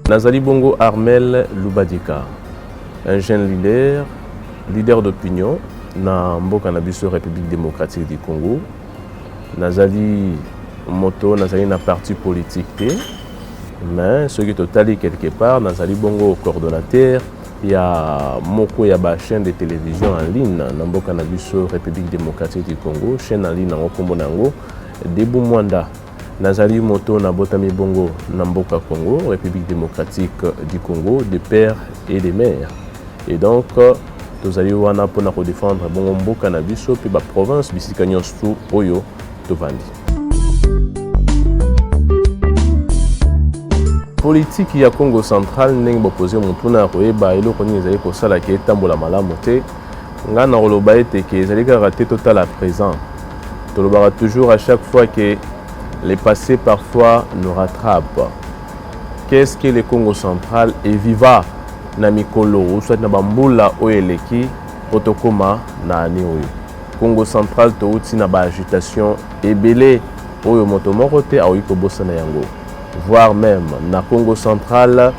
Nazali Bongo Armel Lubadika, un jeune leader d'opinion na mboka na biso République démocratique du Congo. Nazali moto, nazali na parti politique, mais ce qui est total quelque part, nazali Bongo coordonnateur, il y a moko ya ba chaîne de télévision en ligne na mboka na biso République démocratique du Congo, chaîne en ligne na kombo nango Debu Mwanda. Nazali moto na botami Bongo na mboka Congo, République démocratique du Congo, des pères et des mères. Et donc tozali wana pona ko défendre Bongo mboka na biso puis ba province bisika nyonso oyo tovandi. Politique ya Congo central ndenge boposer mutuna koyeba eloko nini ezali kosala ke etambola malamu te nga na koloba ete ke ezali kaka te total à présent. Tolobaka toujours à chaque fois que les passés parfois nous rattrapent. Qu'est-ce que le Congo central est vivant na mikolo ou soit na bambula oyeleki protokoma na ani oyo. Congo central to uti na ba agitation ebele oyo moto moko te aoyi kobosana yango. Voire même na Congo central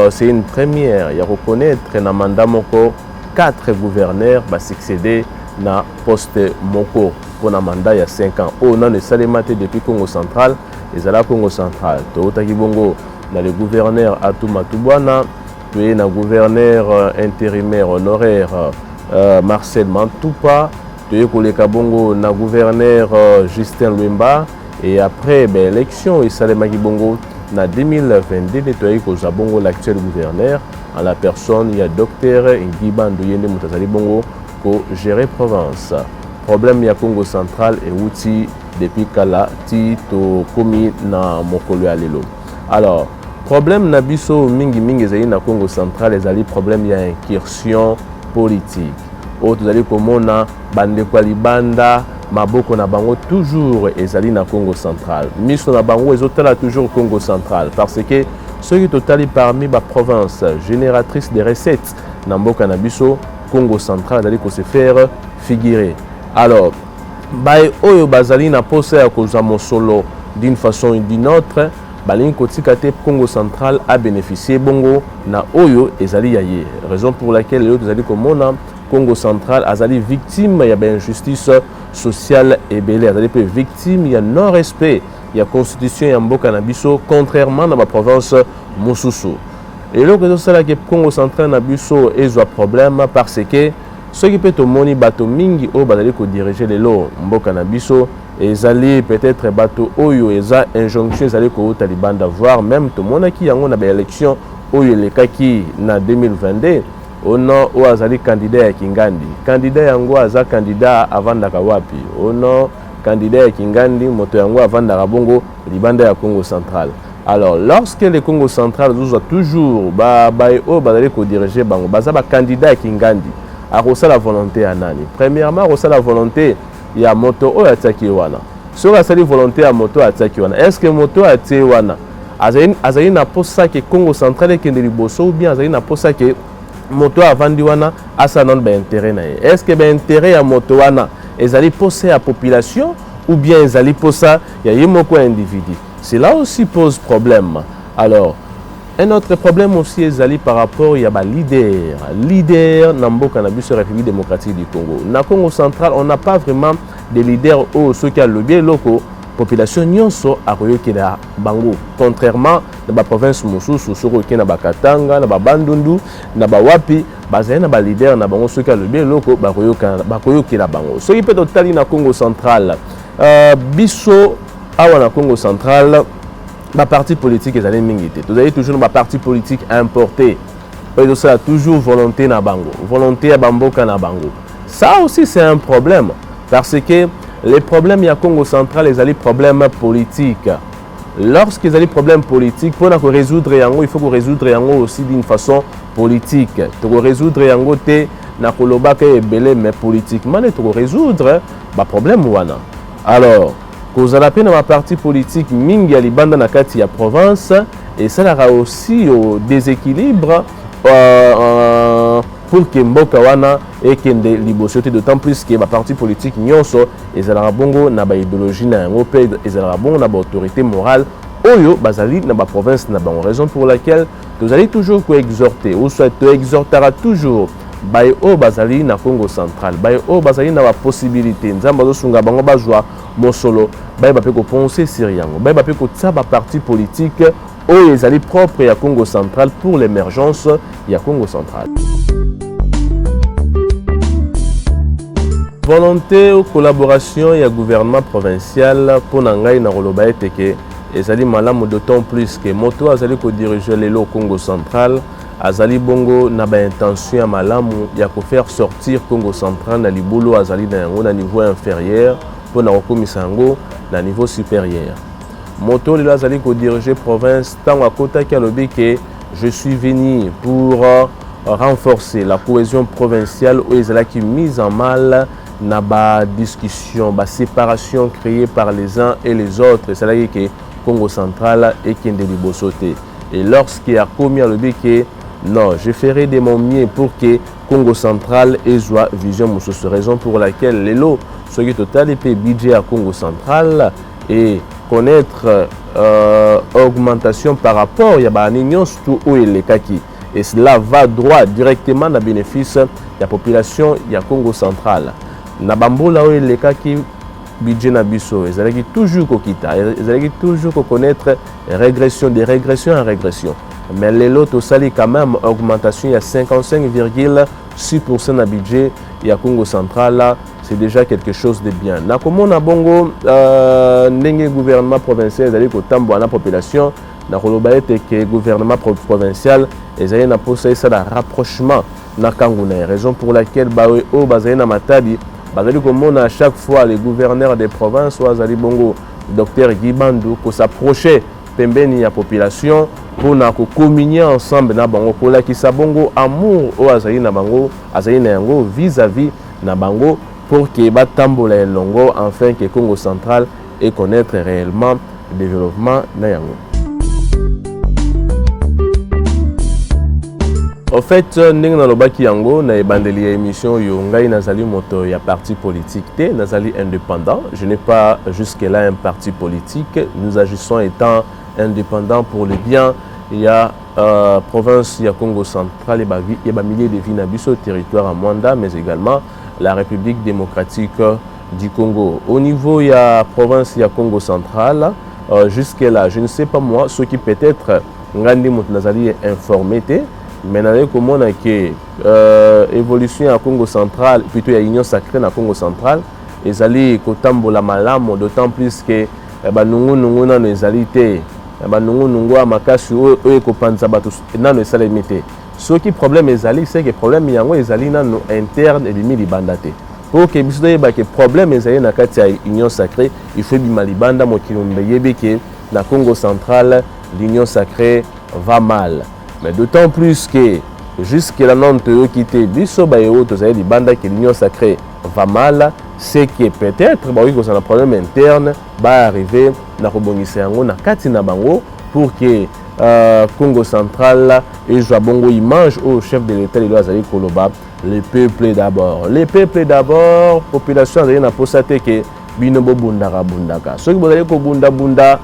c'est une première ya reconnaître na mandat moko 4 gouverneurs ba succéder na poste moko pour un mandat il y a 5 ans. Oh non, les salématés depuis Congo central, et à la Congo central. Tootaki Bongo, dans le gouverneur Atouma Toubouana, tu es le gouverneur intérimaire honoraire Marcel Mantoupa, tu es le Bongo, le gouverneur Justin Luemba, et après l'élection, il Salémaki Bongo, en 2022, tu es Bongo l'actuel gouverneur, en la personne, il y a docteur Ngiban Douyende Moutazali Bongo, pour gérer province. Problème ya Congo central et outil depuis kala ti to komi na mokolo ya lelo. Alors, problème na biso mingi ezali na Congo central ezali problème ya incursion politique. O tozali komona bande kwa libanda maboko na bango toujours ezali na Congo central. Miso na bango ezotala toujours Congo central parce que ceux qui totali parmi ba province génératrice de recettes na mboka na biso Congo central ezali ko se faire figurer. Alors, bae oyo bazali na posa ya koza mosolo d'une façon ou d'une autre, balingi kotika te Congo central a bénéficié bongo na oyo ezali yaye. Raison pour laquelle les autres ezali komona Congo central azali victime ya injustice sociale et belé, azali pe victime ya non respect ya constitution ya mboka na biso contrairement na ba province mosusu. Et là que ça que Congo central na biso ezwa problème parce que ceux qui peuvent moni bateau mingi o bazali ko diriger les lots mboka na biso ezali peut-être bateau oyo eza injonction ezali ko Taliban d'avoir même to monaki yango na ba élection oyo lekaki na 2022 ono o azali candidat ya Kingandi candidat yango aza candidat avandaka wapi ono candidat ya Kingandi moto yango avandaka bongo libanda ya Congo central. Alors lorsque le Congo central toujours o bazali ko diriger bango baza ba candidat ya Kingandi a reçu la volonté à nani. Premièrement, reçu la volonté il y a moto o ataki wana. Sur la volonté à moto ataki wana. Est-ce que moto ataki wana azali na posa que Congo central et kende liboso ou bien azali na posa que moto avandi wana asa non ba intérêt na. Est-ce que ba intérêt ya moto wana ezali posa ya population ou bien ezali posa ya yemoko individu. Cela aussi pose problème. Alors un autre problème aussi est par rapport à ba leader na mboka na biso République démocratique du Congo. Na Congo central, on n'a pas vraiment de leaders ou ceux qui ont le bien loco population nyonso a koyoki na bango contrairement na ba province mosusu soko ki na ba Katanga na ba Bandundu na ba wapi bazali na ba leader na bango ceux qui ont le bien loco ba koyoki na bango. Ceux qui peut totali na Congo central biso awa na Congo central ma parti politique est allé mingité. Vous avez toujours ma parti politique importée. Et ça a toujours volonté na bango, volonté à bamboka na bango. Ça aussi c'est un problème parce que les problèmes il y a Congo central les allés problèmes politiques. Lorsqu'ils ont des problèmes politiques, pour résoudre yango, il faut résoudre yango aussi d'une façon politique. Pour résoudre yango te na koloba ke belé mais politiquement pour résoudre ba problème wana. Alors vous avez dans ma partie politique mingi ya libanda na kati ya province et ça aura aussi au déséquilibre pour que mboka wana et kende libosité d'autant plus que ma partie politique nyonso ezalaka bongo na ba idéologie na yango pe ezalaka bongo na ba autorité morale oyo bazali na ba province na bango, raison pour laquelle nous allons toujours exhorter ou soit tu exhortera toujours baye o bazali na Congo central, baye o bazali na ba possibilité nzamba zo sunga bango bazwa mosolo, baye ba pe ko penser sur yango, baye ba pe ko tsa ba parti politique oyo ezali propre ya Congo central pour l'émergence ya Congo central. Volonté ou collaboration ya gouvernement provincial pour nangai na roloba eteke ezali malamu d'autant plus que moto azali ko diriger lelo Congo central azali bongo na ba intention ya malamu ya ko faire sortir Congo central na libulu azali na yango na niveau inférieur pour na kokomisa yango na niveau supérieur. Moto lelo azali ko diriger province tango akota ki alobi que je suis venu pour renforcer la cohésion provinciale où ezalaki mise en mal na ba discussion, ba séparation créée par les uns et les autres. C'est là que Congo central et Kende Libosote. Et lorsqu'il a commis à l'objet que non, je ferai de mon mieux pour que Congo central ait une vision moussous. Raison pour laquelle les lots, ce qui est total et budget à Congo central et connaître augmentation par rapport à la union surtout où il est kaki. Et cela va droit directement dans le bénéfice de la population de Congo central. Na bambola oyo lekaki budget na biso ezalaki toujours kokita ezalaki toujours ko connaître régression de régression en régression, mais lelo to sali quand même augmentation ya 55,6% na budget ya Congo central, c'est déjà quelque chose de bien. Na komona bongo ndenge gouvernement provincial ezali ko tambo na population na koloba ete que gouvernement provincial ezali na posa ça la rapprochement na kanguna, raison pour laquelle bawe o bazali na matadi bazali komona à chaque fois les gouverneurs des provinces ou azali bongo docteur Guy Bandou ko s'approcher pembeni ya population pour na ko communier ensemble na bango ko la ki sa bongo amour o azali na bango azali na yango vis-à-vis na bango pour que batambola elongo afin que Congo central ait connaître réellement le développement na yango. En fait, ndenge nalobaki yango na ebandeli ya émission yo ngai nazali moto ya parti politique te, nazali indépendant. Je n'ai pas jusque-là un parti politique. Nous agissons étant indépendants pour le bien. Il y a province ya Congo central et il y a milliers de villes na territoire à Mwanda, mais également la République démocratique du Congo. Au niveau ya province ya Congo central, jusque-là, je ne sais pas moi, ceux qui peut-être ngandi moto nazali informé te. Maintenant, comment on a que évolution à Congo central, plutôt à Union sacrée à Congo central, ils allaient kotambo la malamo, d'autant plus que nungu na nos alités, nungu à makasu eux kopanza batu na nos salimité. Ce qui problème ils allaient, c'est que problème yango ils allaient na nos interne et bimi libandate. Pour que biso yeba que problème ils allaient na kati ya Union sacrée, il faut bima libanda mo kilombe yebe que na Congo central l'Union sacrée va mal. Mais d'autant plus que jusqu'à la non te quitter biso ba yo to zali banda que l'Union sacrée va mal, c'est que peut-être ba oui que ça un problème interne va arriver na kobongisa yango na kati na bango pour que Congo central et joa bongo image au chef de l'État il doit zali koloba les peuples d'abord. Les peuples d'abord, population zali na posate que bino bo bundaka bundaka. Ceux qui bozali ko bunda bunda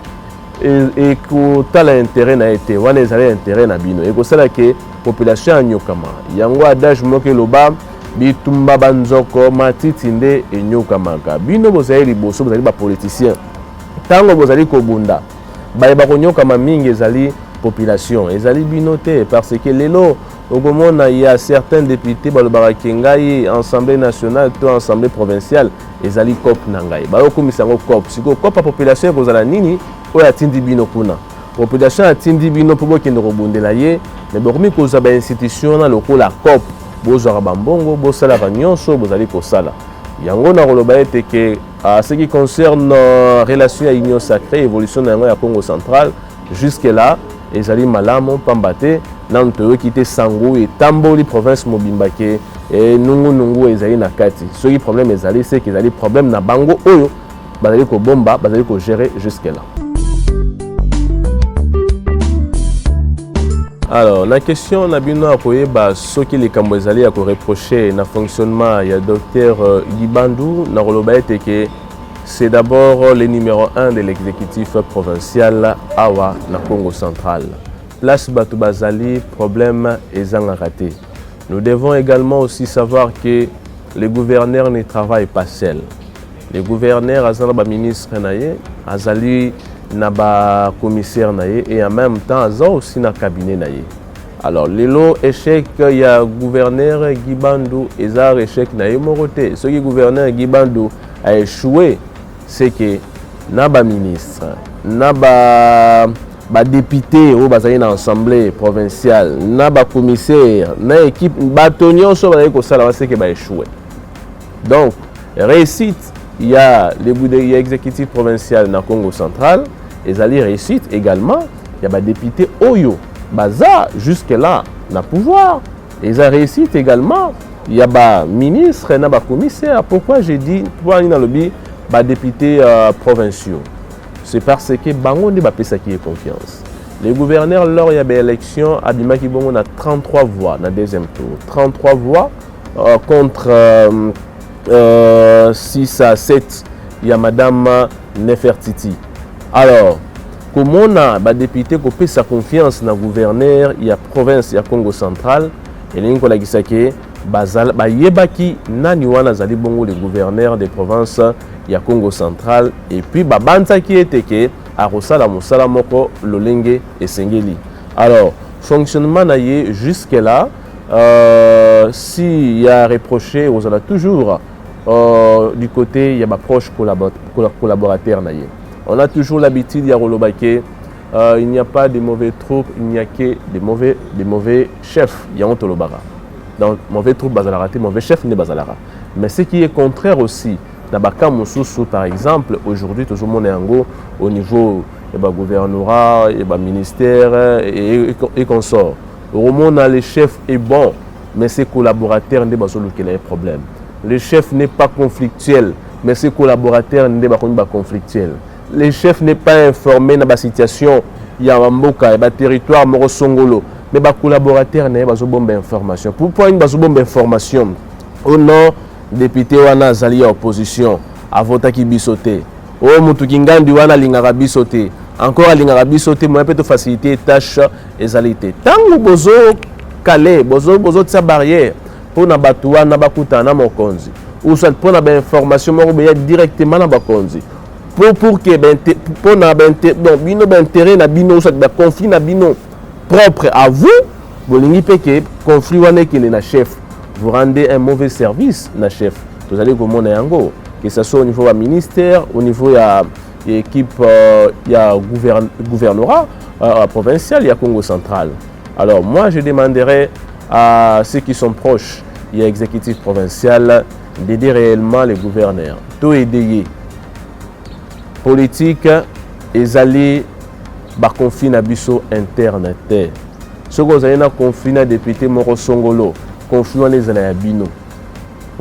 et que tal intérêt n'a été wana ezali intérêt na bino et que ça que population anyokama yango adage moke loba bitumba banzoko matiti nde enyokamaka bino bozali liboso bozali ba politicien tango bozali ko bunda ba konyokama mingi ezali population ezali bino te parce que lelo okomona il y a certains députés balobaka kengai assemblée nationale to assemblée provinciale ezali cop nangai ba okomisa ngo cop siko cop population kozala nini oya tindi bino kuna population atindi bino pour que nous rebondela ye mais bokomi koza ba institution na lokola cop bozwa bambongo bosala nyonso bozali kosala yango na koloba ete que ce qui concerne relation à union sacrée évolution na yango ya Congo central jusque là ezali malamu pambate na ntoyo kite sango et tamboli province mobimba ke et nungu ezali na kati ce qui problème ezali c'est que ezali problème na bango oyo bazali ko bomba bazali ko gérer jusque là. Alors, la question na bino akoye ba soki les kambozali à reprocher na fonctionnement il y a docteur Guy Bandou na roloba ete que c'est d'abord le numéro 1 de l'exécutif provincial Awa na Congo central. Place Batu Bazali, problème et raté. Nous devons également aussi savoir que les gouverneurs ne travaillent pas seuls. Les gouverneurs, azali ba ministre naye, azali na ba commissaire naye et en même temps azali aussi na cabinet naye. Alors, lelo échec il y a gouverneur Guibandou et ça échec naye moroté. Ce qui gouverneur Guibandou a échoué, c'est que na ba ministre, na ba député ou bazali na assemblée provinciale, na ba commissaire, na équipe batonio so bazali ko sala c'est que ba échoué. Donc, réussite, il y a l'exécutif provincial dans le Congo central, et ça réussite également, il y a des députés Oyo, Baza, jusque-là, dans le pouvoir. Et ça réussite également, il y a des ministres, il y a des commissaires. Pourquoi j'ai dit, pourquoi il y a des députés provinciaux? C'est parce que Bango n'est pas ça qui est confiance. Les gouverneurs, lors il y a des élections, Abima Kibongo a 33 voix dans le deuxième tour. 33 voix contre 6 à 7, il y a Madame Nefertiti. Alors, comment on a des députés qui ont sa confiance dans le gouverneur, il y a province, il y a Congo central, et il y a les gouverneurs des provinces, il y a Congo central, et puis Babanza qui était que à Rosala Moussala Moko, Lolenge et Sengeli. Alors, fonctionnement jusque-là, s'il y a reproché, on a toujours du côté, il y a ma proche collaborateur. On a toujours l'habitude, il y a il n'y a pas de mauvais troupes, il n'y a que des mauvais chefs. Il y a Ontolobara. Donc, mauvais troupes, Bazalarate, mauvais chef, n'est Bazalara. Mais ce qui est contraire aussi, Nabaka Moussou, par exemple, aujourd'hui, tout le monde est au niveau du gouvernorat, du ministère et consorts. Au moment où le chef est bon, mais ses collaborateurs n'ont pas de problème. Le chef n'est pas conflictuel, mais ses collaborateurs n'ont pas conflictuels. Le chef n'est pas informé de la situation, il y a un mboka, il y a un territoire, il y a un songolo, mais les collaborateurs n'ont pas de bonne information. Pourquoi ils n'ont pas de bonne information? Au nom député wana zali ya opposition, a voté qui bisoté. Oh, Moutoukingandi wana lingara bisoté. Encore à lingara bisoté, moi peut te faciliter tâche et zalité. Tant que bozo calé, bozo tsa barrière. Pour na batuwa na bakuta na mokonzi ou soit pour na ba information mo directement na bakonzi pour que pour na donc bino ba intérêt na bino soit ba conflit na bino propre à vous bolingi pe que conflit wana qui na chef vous rendez un mauvais service na chef vous allez comme on yango que ce soit au niveau du ministère au niveau ya équipe ya gouvernorat provincial il y a Congo central. Alors moi je demanderai à ceux qui sont proches, il y a l'exécutif provincial, d'aider réellement les gouverneurs. Tout aider. Politique, ils allaient conflit na biso interne. Ce que vous avez un conflit na député Moro Songolo, conflit les Alayabino.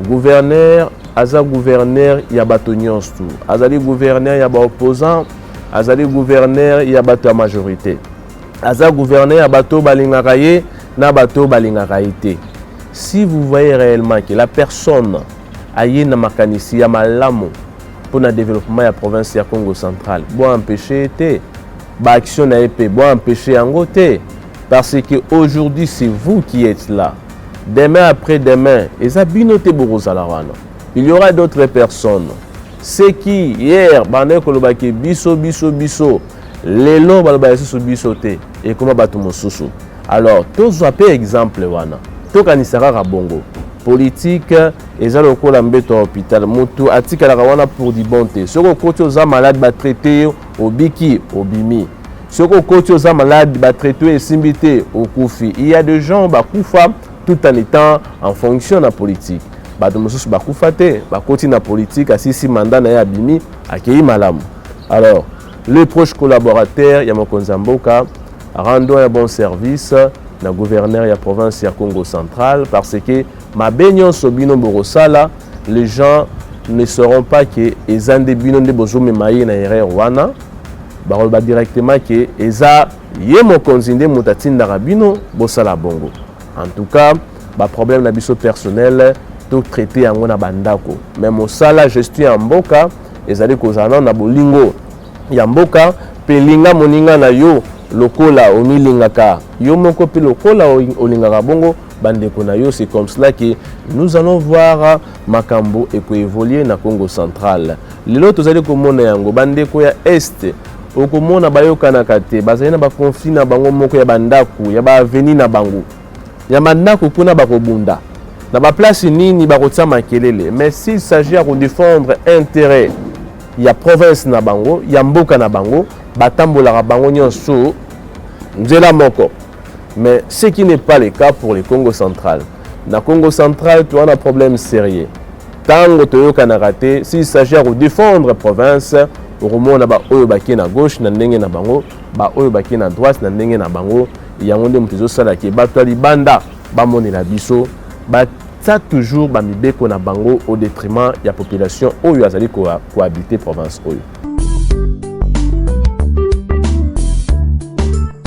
Gouverneur, aza gouverneur, il y a batonions tout. Azali gouverneur, il y a opposant. Azali gouverneur, il y a bato majorité. Aza gouverneur, il y a bato balingaraye. Si vous voyez réellement que la personne a une makanisi ya malamu pour le développement de la province de Congo central, bon empêcher ba action na épée, bon empêcher en côté parce que aujourd'hui c'est vous qui êtes là. Demain après demain, il y aura d'autres personnes. Ceux qui hier biso les lots bisoté et comment batumosusu. Alors, tous appels exemple wana. Tout kanisara bongo. Politique, et à l'hôpital. Moutou atika la wana pour du bonté. Ceux qui sont malades va traiter au biki, au bimi. Ceux qui sont malades va traiter au simbité, au koufi. Il y a des gens qui koufa tout en étant en fonction de la politique. Badomosus ba koufate, ba continue la politique, à six mandats na ya bimi, accueilli malam. Alors, les proches collaborateurs, Yamokonzamboka, rendons un bon service na gouverneur de la province de Congo central parce que ma baignon sobino borosala les gens ne sauront pas que les andebino de bozomi maïe na erreur wana ba directement que eza yemo konzinde mutatinda rabino bosala bongo. En tout cas, ba problème na biso personnel tout traité yango na bandako. Même au sala gestion en mboka ezali kozala na bolingo ya mboka pe linga moninga na yo lokola omilingaka yo moko pe lokola olingaka bongo bandeko na yo. C'est comme cela que nous allons voir makambo évoluer na Congo central. Lelo tozali komona yango bandeko ya est okomona bayokanaka te bazali na bakonflit na bango moko ya bandako ya baaveni na bango ya bandako kuna bakobunda na baplace nini bakotia makelele. Mais s'il s'agit à défendre intérêt ya province na bango ya mboka na bango batambolaka bango nyonso nzela moko. Mais ce qui n'est pas le cas pour le Congo central. Na Congo central, tu as un problème sérieux. Tango toyokanaka te s'il s'agit à défendre province okomona ba oyo baki na gauche na ndenge na bango ba oyo baki na droite na ndenge na bango yango nde moto ezosala ke bato ya libanda bamonela biso batia toujours bamibeko na bango au détriment ya population oyo azali cohabiter province oyo.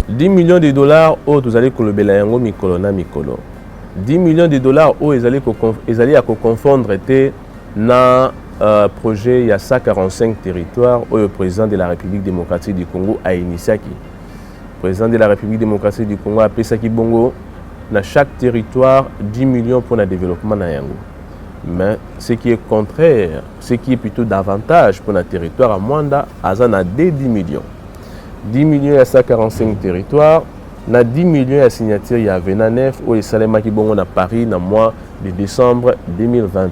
10 millions de dollars oyo tozali kolobela yango mikolo na mikolo. 10 millions de dollars oyo ezali ya koconfondre te na projet il y a 145 territoires où le président de la République démocratique du Congo a initié. Le président de la République démocratique du Congo a appelé ça qui bongo dans chaque territoire 10 millions pour le développement na yango. Mais ce qui est contraire, ce qui est plutôt davantage pour le territoire à Mwanda, azan a 10 millions. 10 millions à 145 territoires, na 10 millions à signature il y a 29 où les Salema qui bongo na Paris dans le mois de décembre 2021.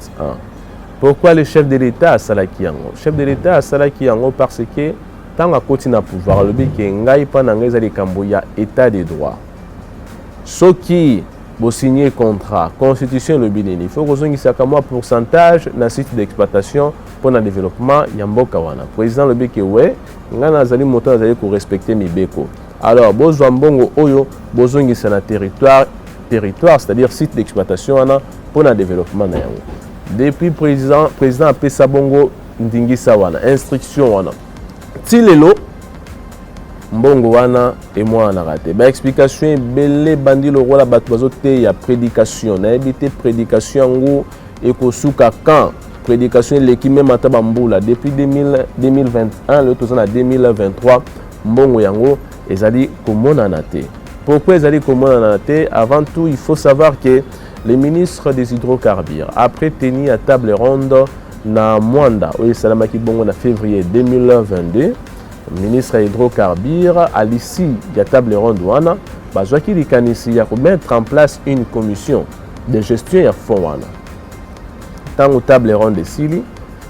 Pourquoi le chef de l'État a salaki yango? Le chef de l'État a salaki yango parce que tant à côté na pouvoir le que ngai pa na ngai za likambo ya état de droit. Ce qui bo signer contrat, constitution le binini, il faut que zongisa ka moi pourcentage na site d'exploitation pour le développement ya mboka wana. Président le que ouais, ngana zali moto zali ko respecter mibeko. Alors bozwa mbongo oyo bozongisa na territoire, c'est-à-dire site d'exploitation wana pour le développement na yango. Depuis président a pesa bongo ndingisa wana instruction wana tilelo mbongo wana et moi na raté ba explication belé bandi le roi la bato bazote ya prédication na habité prédication ngo ekosuka quand prédication l'équipe même ata bambula depuis 2021 le tozana na 2023 mbongo yango ezali komona na te. Pourquoi ezali komona na te? Avant tout il faut savoir que le ministre des hydrocarbures, après tenir à table ronde na Mwanda, au Salamaki Bongo en février 2022, le ministre des hydrocarbures, à l'issue de la table ronde, il a mettre en place une commission de gestion à fond. Tant que table ronde de Sili,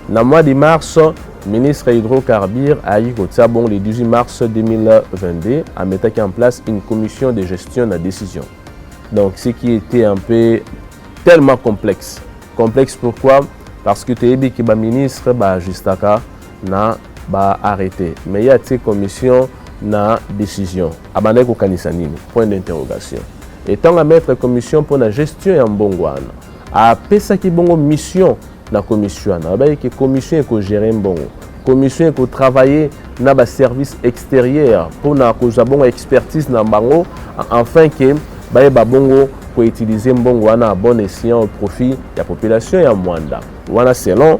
dans le mois de mars, le ministre des hydrocarbures a eu le 18 mars 2022 à mettre en place une commission de gestion de la décision. Donc, ce qui était un peu tellement complexe. Complexe pourquoi? Parce que tu es dit que le ministre Justaka n'a pas arrêté. Mais il y a une commission na décision. Abandé ko kanisanini. Point d'interrogation. Et tant à mettre commission pour la gestion en Bongwana. A pesa ki bongo mission na commission. Abandé que commission est ko gérer bongo. Commission est ko travailler na ba service extérieur pour na ko bongo expertise na bango afin que ba bongo pour utiliser mbongo wana à bon escient au profit de la population ya Mwanda. Wana selon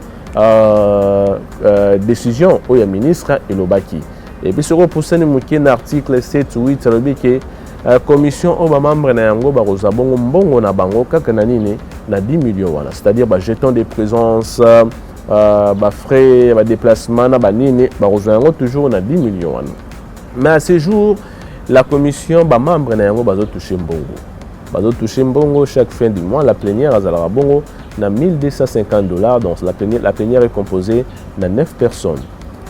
décision au ya ministre Elobaki. Et puis sur pour ça nous un article 7 ou 8 ça veut dire que commission au membre na yango ba roza bongo mbongo na bango kaka na nini na 10 millions wana. C'est-à-dire ba jeton de présence ba frais ba déplacement na ba nini ba roza yango toujours na 10 millions wana. Mais à ce jour la commission ba membre na yango bazo toucher mbongo. Bazo toucher mbongo chaque fin du mois la plénière azala bongo na $1250. Donc la plénière est composée de 9 personnes.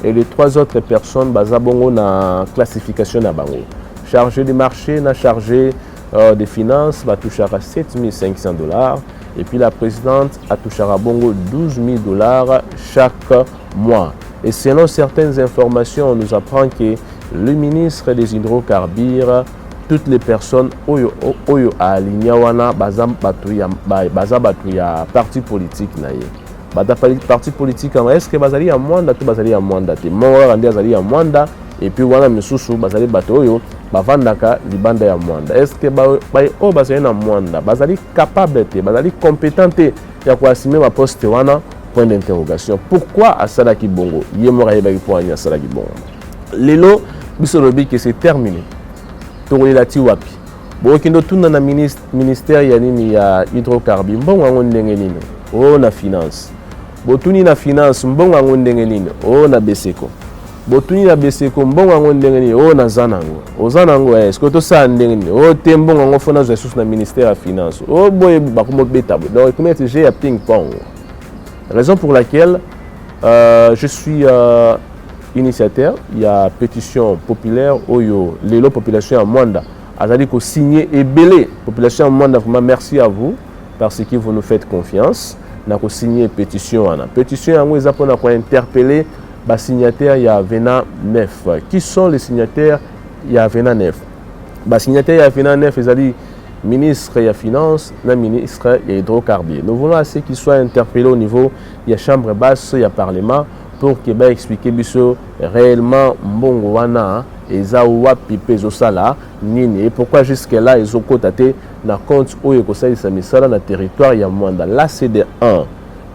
Et les 3 autres personnes baza bongo na classification na bango. Chargé des marchés, na chargé des finances va toucher à $7500. Et puis la présidente a touché à bongo $12000 chaque mois. Et selon certaines informations, on nous apprend que le ministre des hydrocarbures, toutes les personnes oyo aligné wana baza batu ya parti politique na ye. Bata parti politique est-ce que bazali ya Mwanda to bazali ya Mwanda te. Mongo randi azali ya Mwanda et puis wana misusu bazali bato oyo bavandaka libanda ya Mwanda. Est-ce que o bazali na Mwanda bazali capable te, bazali compétent te ya ko assumer ba poste wana point d'interrogation. Pourquoi Asalaki Bongo? Yemora Yebaki pour Asalaki Bongo. Lelo, bisolobi que c'est terminé. Torelati wapi. Bon, kindo tuna na ministère ya nini ya hydrocarbures. Mbongo ngo ndenge nini? Oh na finance. Botuni na finance mbongo ngo ndenge nini? Oh na beseko. Botuni na beseko mbongo ngo ndenge nini? Oh na zanango. Ozanango est-ce que to sa ndenge nini? Oh te mbongo ngo fona ressources na ministère ya finance. Oh boy bakumo beta. Donc comment j'ai à ping pong. Raison pour laquelle je suis initiateur, il y a pétition populaire Oyo, Lelo population à Mwanda. Azali ko signer et belé population à Mwanda, vraiment merci à vous parce que vous nous faites confiance. N'a ko signer pétition ana. Pétition en nous apona ko interpeller ba signataires il y a Vena 9. Qui sont les signataires? Il y a Vena 9. Ba signataires il y a Vena 9 ezali ministre et finance, le ministre et hydrocarbures. Nous voulons assez qu'ils soient interpellés au niveau de la chambre basse, il y a parlement, pour qu'ils expliquent réellement mbongo wana ezawa pipe zosala nini et pourquoi jusque là ils ont cotaté na compte où ils conseillent sa misala na territoire ya Mwanda. Là c'est de 1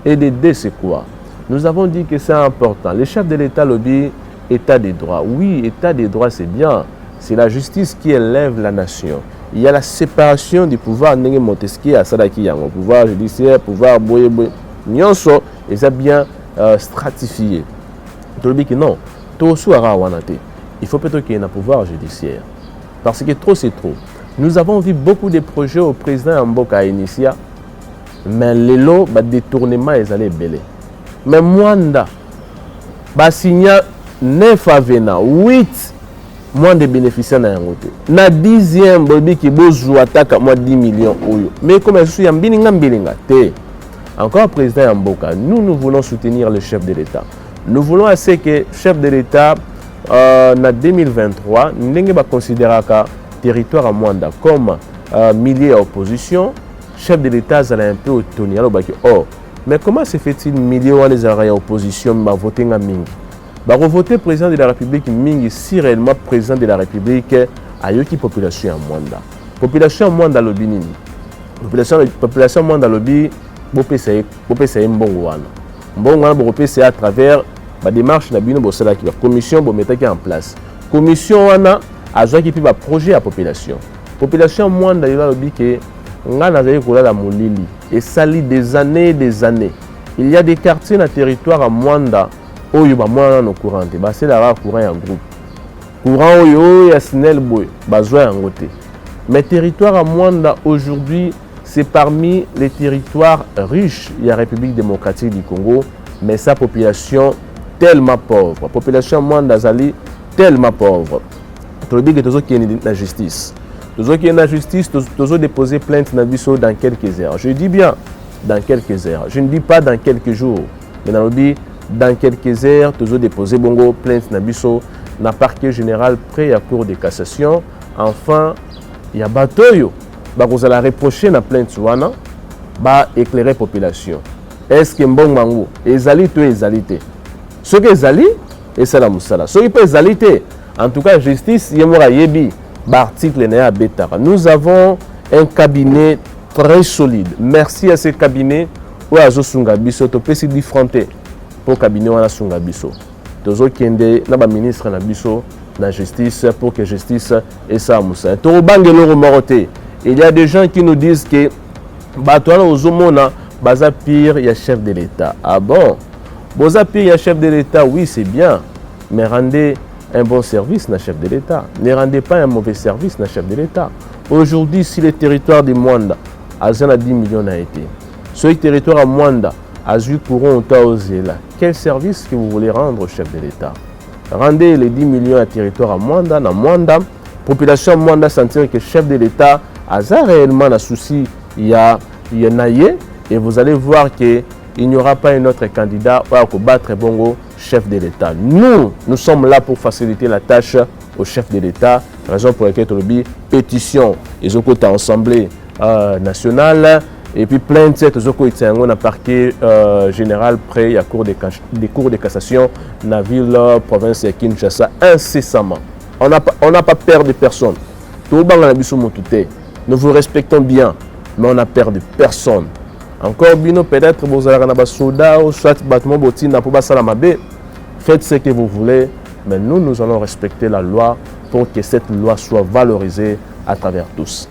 et de 2 c'est quoi? Nous avons dit que c'est important. Le chef de l'État lobby état des droits. Oui, état des droits c'est bien. C'est la justice qui élève la nation. Il y a la séparation du pouvoir Ndenge Montesquieu à Sadaki Yango, pouvoir judiciaire, pouvoir boye boye. Nyonso, ils ont bien stratifié. Tout le monde dit non, tout sera wanate. Il faut plutôt qu'il y ait un pouvoir judiciaire. Parce que trop c'est trop. Nous avons vu beaucoup de projets au président Mboka Initia, mais les lots, le détournement, ils allaient belé. Mais Mwanda, il signa 9 avena, 8 moins de bénéficiaires na yangote. Na 10e bobi ki bozu ataka moi 10 millions oyo. Mais comme je suis en bilinga te. Encore président Mboka, nous voulons soutenir le chef de l'État. Nous voulons assez que le chef de l'État en 2023 n'enge ba considérer ka territoire à Mwanda comme milieu opposition. Chef de l'État a un peu autonome alors baki oh mais comment se fait-il milieu les arrêts opposition ba voter nga mingi? Bah, voter président de la République mingi si réellement président de la République a eu qui population à Mwanda. Population à Mwanda lobi nini? Population à Mwanda lobi bopesa mbongo wana. Mbongo wana bopesa à travers ba démarche na bino bosala ki ba commission bo metaki en place. Commission wana azwa ki pi ba projet à population. Population à Mwanda lobi ke nga nazali kolala molili et sali des années. Il y a des quartiers na territoire à Mwanda oyo ba mwana no courant te ba c'est la courant en groupe courant oyo ya Snell boy bazwa yango te. Mais territoire à Mwanda aujourd'hui c'est parmi les territoires riches de la République démocratique du Congo, mais sa population tellement pauvre. Population Mwanda zali tellement pauvre. To dit que tozo qui est la justice. Tozo qui est la justice, tozo déposer plainte na biso dans quelques heures. Je dis bien dans quelques heures. Je ne dis pas dans quelques jours. Mais dans quelques heures, nous avons déposé bongo plainte nabiso na parquet général près à cour de cassation. Enfin, il y a batoyo. Vous allez reprocher na plainte wana ba éclairer population. Est-ce que mbong mango ezali to ezalité? Ce que ezali et ça la musala. Ce qui peut ezalité. En tout cas, justice yemora yebi ba article na beta. Nous avons un cabinet très solide. Merci à ce cabinet où azo sunga biso to pesi diffronter. Pour cabinet wana sunga biso tozo kende na ba ministre na biso na justice pour que justice et ça musa to bangelo moroté. Il y a des gens qui nous disent que bato wana ozomona baza pire ya chef de l'État. Ah bon, boza pire ya chef de l'État, oui c'est bien, mais rendez un bon service na chef de l'État, ne rendez pas un mauvais service na chef de l'État. Aujourd'hui si le territoire de Mwanda a 10 millions a été ce territoire à Mwanda Azu courant là. Quel service que vous voulez rendre au chef de l'État? Rendez les 10 millions à territoire à Mwanda, na Mwanda. Population Mwanda sentir que le chef de l'État a réellement un souci, il y a naïe, et vous allez voir qu'il n'y aura pas un autre candidat pour battre Bongo, chef de l'État. Nous sommes là pour faciliter la tâche au chef de l'État, raison pour laquelle Tolobi pétition, ils ont côté assemblée nationale. Et puis plainte on a parquet général près à cours des cours de cassation dans la ville province de Kinshasa incessamment. On n'a pas peur de personne. Nous vous respectons bien, mais on n'a peur de personne. Encore bino, peut-être vous allez avoir soda ou soit bâtiment botina pour basala mabe. Faites ce que vous voulez, mais nous allons respecter la loi pour que cette loi soit valorisée à travers tous.